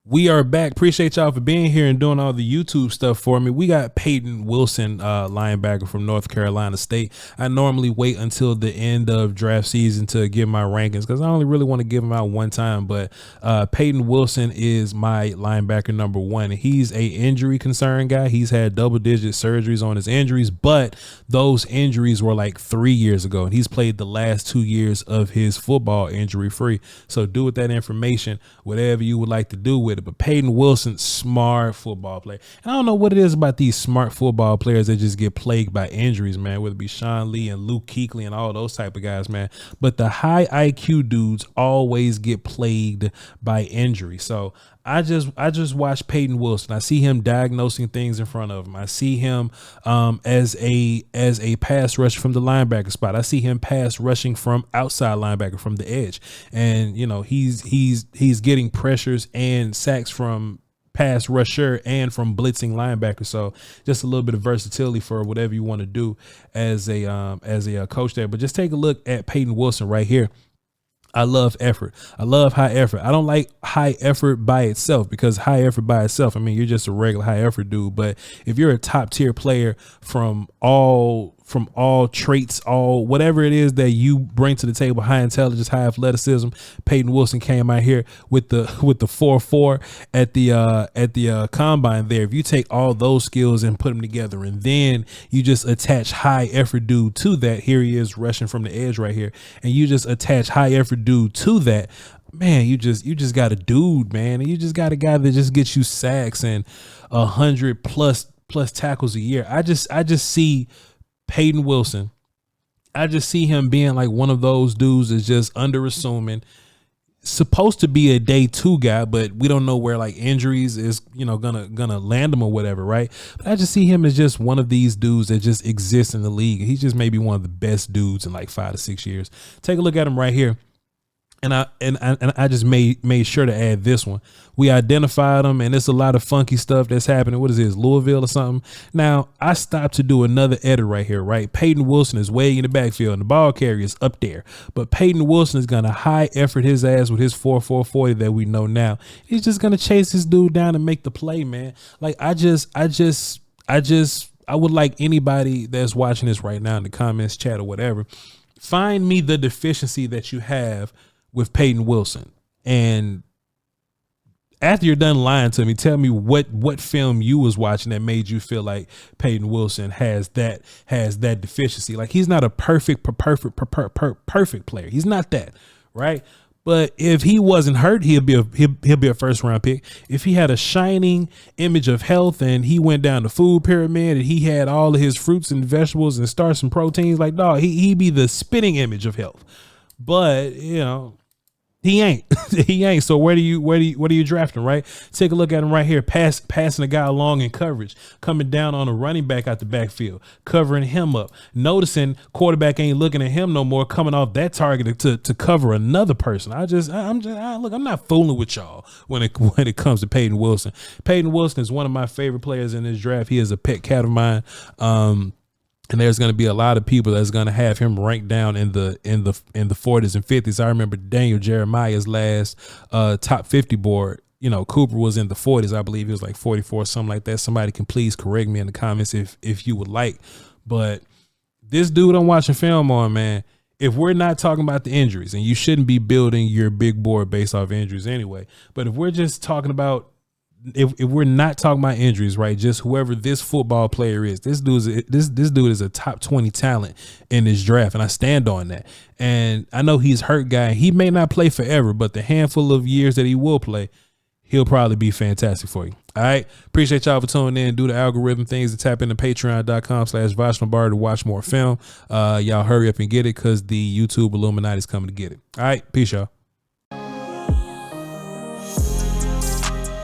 We are back. Appreciate y'all for being here and doing all the YouTube stuff for me. We got Payton Wilson, linebacker from North Carolina State. I normally wait until the end of draft season to give my rankings because I only really want to give them out one time. But Payton Wilson is my linebacker number one. He's a injury concern guy. He's had double-digit surgeries on his injuries, but those injuries were like 3 years ago, and he's played the last 2 years of his football injury-free. So do with that information whatever you would like to do with it. But Payton Wilson, smart football player. And I don't know what it is about these smart football players that just get plagued by injuries, man, whether it be Sean Lee and Luke Kuechly and all those type of guys, man. But the high IQ dudes always get plagued by injury. So I just watch Payton Wilson. I see him diagnosing things in front of him. I see him as a pass rusher from the linebacker spot. I see him pass rushing from outside linebacker from the edge. And you know, he's getting pressures and sacks from pass rusher and from blitzing linebacker. So just a little bit of versatility for whatever you want to do as a coach there. But just take a look at Payton Wilson right here. I love effort. I love high effort. I don't like high effort by itself because high effort by itself, I mean, you're just a regular high effort dude. But if you're a top tier player from all traits, all whatever it is that you bring to the table, high intelligence, high athleticism, Payton Wilson came out here with the 4.4 at the combine there. If you take all those skills and put them together, and then you just attach high effort dude to that, here he is rushing from the edge right here, and you just attach high effort dude to that, man, you just got a dude, man, and you just got a guy that just gets you sacks and 100 plus tackles a year. I just see Payton Wilson, I just see him being like one of those dudes that's just underassuming, supposed to be a day two guy, but we don't know where like injuries is, you know, gonna land him or whatever, right? But I just see him as just one of these dudes that just exists in the league. He's just maybe one of the best dudes in like 5 to 6 years. Take a look at him right here. And I just made sure to add this one. We identified them, and it's a lot of funky stuff that's happening. What is this, Louisville or something? Now, I stopped to do another edit right here, right? Payton Wilson is way in the backfield, and the ball carrier is up there. But Payton Wilson is going to high effort his ass with his 4.40 that we know now. He's just going to chase this dude down and make the play, man. Like, I would like anybody that's watching this right now in the comments, chat, or whatever, find me the deficiency that you have with Payton Wilson, and after you're done lying to me, tell me what film you was watching that made you feel like Payton Wilson has that deficiency. Like, he's not a perfect player. He's not that, right? But if he wasn't hurt, he'll be a first round pick. If he had a shining image of health and he went down the food pyramid and he had all of his fruits and vegetables and starch and proteins, like, dog, he'd be the spitting image of health. But you know, he ain't. He ain't. So what are you drafting, right? Take a look at him right here, passing a guy along in coverage, coming down on a running back out the backfield, covering him up, noticing quarterback ain't looking at him no more, coming off that target to cover another person. I'm not fooling with y'all when it comes to Payton Wilson. Payton Wilson is one of my favorite players in this draft. He is a pet cat of mine. And there's going to be a lot of people that's going to have him ranked down in the 40s and 50s. I remember Daniel Jeremiah's last top 50 board. You know, Cooper was in the 40s. I believe he was like 44, something like that. Somebody can please correct me in the comments if you would like. But this dude I'm watching film on, man, if we're not talking about the injuries, and you shouldn't be building your big board based off injuries anyway, but if we're just talking about, if we're not talking about injuries, right, just whoever this football player is, this dude is a top 20 talent in this draft, and I stand on that. And I know he's hurt guy. He may not play forever, but the handful of years that he will play, he'll probably be fantastic for you. All right. Appreciate y'all for tuning in. Do the algorithm things to tap into patreon.com/Voch Lombardi to watch more film. Y'all hurry up and get it because the YouTube Illuminati is coming to get it. All right. Peace, y'all.